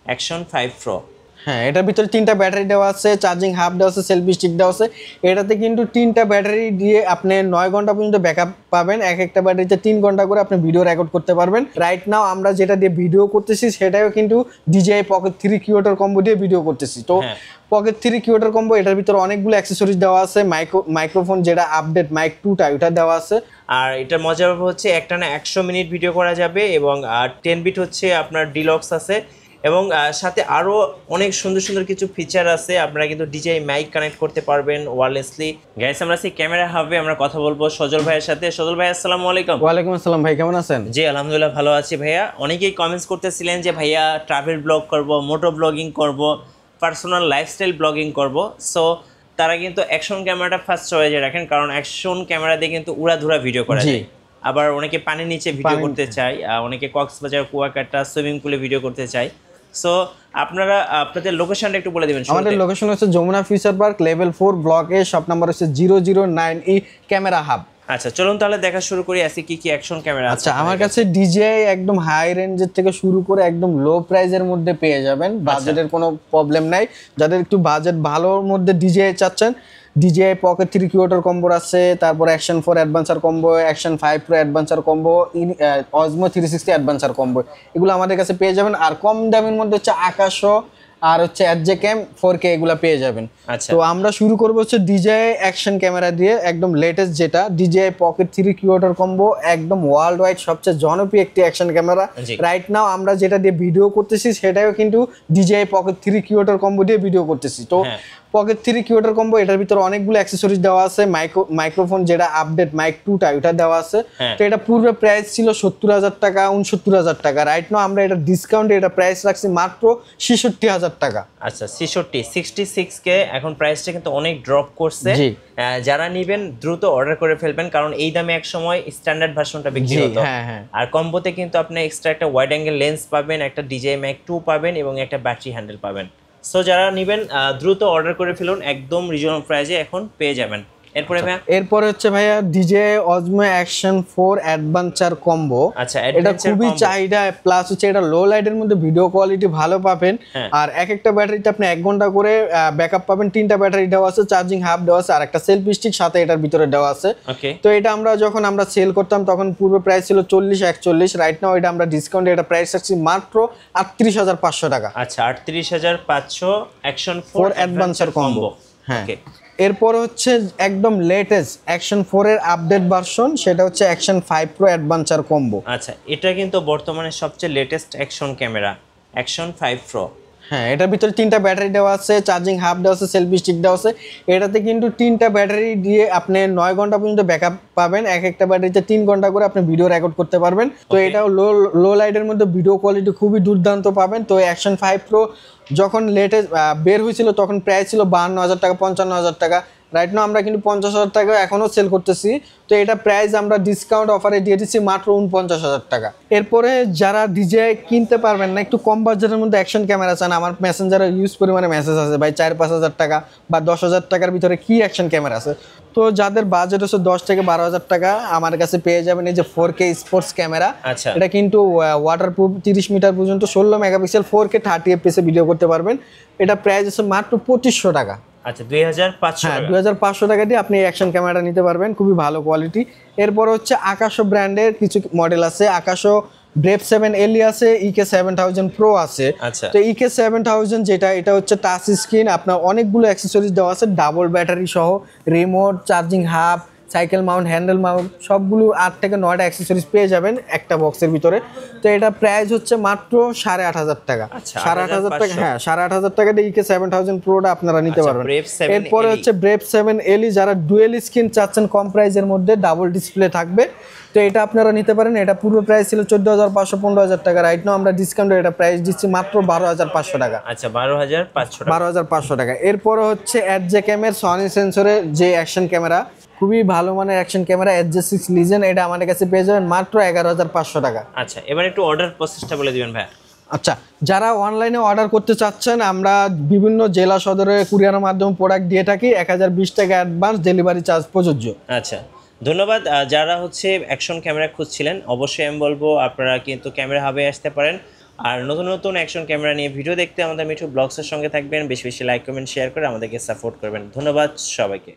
Action 5 pro. হ্যাঁ, এটার ভিতরে 3টা ব্যাটারি দেওয়া আছে, চার্জিং হাব দেওয়া আছে, সেলফি স্টিক দেওয়া আছে। এটাতে কিন্তু 3টা ব্যাটারি দিয়ে আপনি 9 ঘন্টা পর্যন্ত ব্যাকআপ পাবেন। এক একটা ব্যাটারিতে 3 ঘন্টা করে আপনি ভিডিও রেকর্ড করতে পারবেন। রাইট নাও আমরা যেটা দিয়ে ভিডিও করতেছি সেটাও কিন্তু DJI Pocket 3 কিউটার কম্বো দিয়ে ভিডিও করতেছি। তো Pocket 3 কিউটার কম্বো, এটার ভিতরে অনেকগুলো অ্যাক্সেসরিজ দেওয়া আছে। মাইক্রোফোন যেটা আপডেট মাইক 2টা ওটা দেওয়া আছে। আর এটার মজা হচ্ছে একটানা 100 মিনিট ভিডিও করা যাবে এবং 10 বিট হচ্ছে আপনার ডিলক্স আছে এবং সাথে আরো অনেক সুন্দর সুন্দর কিছু ফিচার আছে। আপনারা কিন্তু DJI মাইক কানেক্ট করতে পারবেন ওয়্যারলেসলি। গাইস, আমরা সেই ক্যামেরা হাবে আমরা কথা বলবো সজল ভাইয়ের সাথে। সজল ভাই, আসসালামু আলাইকুম। ওয়ালাইকুম আসসালাম ভাই, কেমন আছেন? জি আলহামদুলিল্লাহ ভালো আছি ভাইয়া। অনেকেই কমেন্টস করতেছিলেন যে ভাইয়া ট্রাভেল ব্লগ করব, মোটো ব্লগিং করব, পার্সোনাল লাইফস্টাইল ব্লগিং করব। সো তারা কিন্তু অ্যাকশন ক্যামেরাটা ফার্স্ট চয়েসে রাখেন, কারণ অ্যাকশন ক্যামেরা দিয়ে কিন্তু উড়াধুরা ভিডিও করা যায়। আবার অনেকে পানির নিচে ভিডিও করতে চায়, অনেকে কক্সবাজার, কুয়াকাটা, সুইমিং পুলে ভিডিও করতে চায়। সো আপনারা আপনাদের লোকেশনটা একটু বলে দিবেন। আমাদের লোকেশন হচ্ছে Jamuna future park level 4 block A, shop number হচ্ছে 009E ক্যামেরা হাব। আচ্ছা, চলুন তাহলে দেখা শুরু করি। আজকে কি কি অ্যাকশন ক্যামেরা আছে? আচ্ছা, আমার কাছে DJI একদম হাই রেঞ্জের থেকে শুরু করে একদম লো প্রাইজের মধ্যে পেয়ে যাবেন। বাজেটের কোনো প্রবলেম নাই। যাদের একটু বাজেট ভালোর মধ্যে DJI চাচ্ছেন, DJI Pocket 3 কিউটার কম্বো আছে, তারপর action 4 adventure combo, action 5 pro adventure combo, Osmo 360 adventure combo, এগুলো আমাদের কাছে পেয়ে যাবেন। আর কম দামের মধ্যে হচ্ছে আকাশো আর হচ্ছে HJCam 4K এগুলো পেয়ে যাবেন। তো আমরা শুরু করবো হচ্ছে DJI অ্যাকশন ক্যামেরা দিয়ে, একদম লেটেস্ট যেটা DJI Pocket 3 কিউটার কম্বো, একদম ওয়ার্ল্ড ওয়াইড সবচেয়ে জনপ্রিয় একটি অ্যাকশন ক্যামেরা। রাইট নাও আমরা যেটা দিয়ে ভিডিও করতেছি সেটাও কিন্তু DJI Pocket 3 কিউটার কম্বো দিয়ে ভিডিও করতেছি। তো Pocket 3 কিউটার কম্বো, এটার ভিতরে অনেকগুলো অ্যাক্সেসরিজ দেওয়া আছে। মাইক্রোফোন যেটা আপডেট মাইক 2টা ওটা দেওয়া আছে। তো এটা পূর্বে প্রাইস ছিল 70,000 টাকা, 69,000 টাকা। রাইট নাও আমরা এটা ডিসকাউন্টে এটা প্রাইস রাখছি মাত্র 66,000 টাকা। আচ্ছা, 66K এখন প্রাইসটা কিন্তু অনেক ড্রপ করছে। যারা নেবেন দ্রুত অর্ডার করে ফেলবেন, কারণ এই দামে এক সময় স্ট্যান্ডার্ড ভার্সনটা বিক্রি হতো। আর কম্বোতে কিন্তু আপনি এক্সট্রা একটা ওয়াইড অ্যাঙ্গেল লেন্স পাবেন, একটা DJI Mac 2 পাবেন এবং একটা ব্যাটারি হ্যান্ডেল পাবেন। সো যারা নেবেন দ্রুত অর্ডার করে ফেলুন, একদম রিজনেবল প্রাইসে এখন পেয়ে যাবেন। এরপরে হচ্ছে ভাইয়া DJI Osmo Action 4 adventure combo. আচ্ছা, এটা খুবই চাহিদা, প্লাস হচ্ছে এটা লো লাইটের মধ্যে ভিডিও কোয়ালিটি ভালো পাবেন। আর এক একটা ব্যাটারিতে আপনি 1 ঘন্টা করে ব্যাকআপ পাবেন। 3টা ব্যাটারি দেওয়া আছে, চার্জিং হাব দেওয়া আছে, আর একটা সেলফি স্টিক সাথে এটার ভিতরে দেওয়া আছে। তো এটা আমরা যখন সেল করতাম তখন পূর্বে প্রাইস ছিল 40-41। রাইট নাও এটা আমরা ডিসকাউন্টে এটা প্রাইস রাখছি মাত্র 38,500 টাকা। আচ্ছা, 38,500 Action 4 অ্যাডভেঞ্চার কম্বো। হ্যাঁ, এরপর হচ্ছে একদম লেটেস্ট অ্যাকশন 4 এর আপডেট ভার্সন, সেটা হচ্ছে অ্যাকশন 5 প্রো অ্যাডভেঞ্চার কম্বো। আচ্ছা, এটা কিন্তু বর্তমানে সবচেয়ে latest action camera, action 5 pro. হ্যাঁ, এটার ভিতরে 3টা ব্যাটারি দেওয়া আছে, চার্জিং হাব দেওয়া আছে, সেলফি স্টিক দেওয়া আছে। এটাতে কিন্তু 3টা ব্যাটারি দিয়ে আপনি 9 ঘন্টা পর্যন্ত ব্যাকআপ পাবেন। এক একটা ব্যাটারিতে 3 ঘন্টা করে আপনি ভিডিও রেকর্ড করতে পারবেন। তো এটাও লো লাইটের মধ্যে ভিডিও কোয়ালিটি খুবই দুর্দান্ত পাবেন। তো অ্যাকশন 5 প্রো যখন লেটেস্ট বের হয়েছিল তখন প্রাইস ছিল 52,000 টাকা, 55,000 টাকা। রাইট নাও আমরা কিন্তু 50,000 টাকা এখনও সেল করতেছি। তো এটা প্রাইস আমরা ডিসকাউন্ট অফারে দিয়ে দিচ্ছি মাত্র 49,000 টাকা। এরপরে যারা DJI কিনতে পারবেন না, একটু কম বাজেটের মধ্যে অ্যাকশন ক্যামেরা চান, আমার মেসেঞ্জারে ইউজ পরিমাণে মেসেজ আছে ভাই 4-5,000 টাকা বা 10,000 টাকার ভিতরে কি অ্যাকশন ক্যামেরা আছে। তো যাদের বাজেট হচ্ছে 10 থেকে 12,000 টাকা, আমার কাছে পেয়ে যাবেন এই যে 4K স্পোর্টস ক্যামেরা। এটা কিন্তু ওয়াটারপ্রুফ, 30 মিটার পর্যন্ত, 16 মেগাপিক্সেল, 4K 30 FPS বিডিও করতে পারবেন। এটা প্রাইস হচ্ছে মাত্র 2500 টাকা। আচ্ছা, 2,500। হ্যাঁ, 2,500 টাকা দিয়ে আপনি অ্যাকশন ক্যামেরাটা নিতে পারবেন, খুবই ভালো কোয়ালিটি। এরপর হচ্ছে আকাশো ব্র্যান্ডের কিছু মডেল আছে। আকাশো ব্রেভ 7 এলি আছে, EK 7000 প্রো আছে। তো EK 7000 যেটা, এটা হচ্ছে টাচ স্ক্রিন, আপনার অনেকগুলো অ্যাক্সেসরিজ দেওয়া আছে, ডাবল ব্যাটারি সহ, remote, charging hub, cycle Mount, handle Mount, সবগুলো 8 থেকে 9টা অ্যাক্সেসরিজ পেয়ে যাবেন একটা বক্সের ভিতরে। তো এটা প্রাইস হচ্ছে মাত্র 8,500 টাকা। 8,500 টাকা, হ্যাঁ 8,500 টাকা দিয়ে EK 7000 প্রোটা আপনারা নিতে পারবেন। এরপরে হচ্ছে ব্রেভ 7 এলি, যারা ডুয়েল স্ক্রিন চাচ্ছেন কম প্রাইসের মধ্যে, ডাবল ডিসপ্লে থাকবে, তো এটা আপনারা নিতে পারেন। এটা পূর্ব প্রাইস ছিল 14,500, 15,000 টাকা। রাইট নাও আমরা ডিসকাউন্টে এটা প্রাইস দিচ্ছি মাত্র 12,500 টাকা। আচ্ছা, 12,500 টাকা। এরপরে হচ্ছে HJCam এর সনি সেন্সরের যে অ্যাকশন ক্যামেরা, খুবই ভালো মানের অ্যাকশন ক্যামেরা, HJ6 লিজেন্ড, এটা আমাদের কাছে পেয়ে যাবেন মাত্র 11,500 টাকা। আচ্ছা, এবার একটু অর্ডার প্রসেসটা বলে দিবেন ভাই। আচ্ছা, যারা অনলাইনে অর্ডার করতে চাচ্ছেন, আমরা বিভিন্ন জেলা সদরে কুরিয়ারের মাধ্যমে প্রোডাক্ট দিয়ে থাকি। 1020 টাকা অ্যাডভান্স, ডেলিভারি চার্জ প্রযোজ্য। আচ্ছা, ধন্যবাদ। যারা হচ্ছে অ্যাকশন ক্যামেরা খুঁজছিলেন, অবশ্যই আমি বলবো আপনারা কিন্তু ক্যামেরা হাবে আসতে পারেন। আর নতুন নতুন অ্যাকশন ক্যামেরা নিয়ে ভিডিও দেখতে আমাদের মিঠু ব্লগসের সঙ্গে থাকবেন, বেশি বেশি লাইক কমেন্ট শেয়ার করে আমাদেরকে সাপোর্ট করবেন। ধন্যবাদ সবাইকে।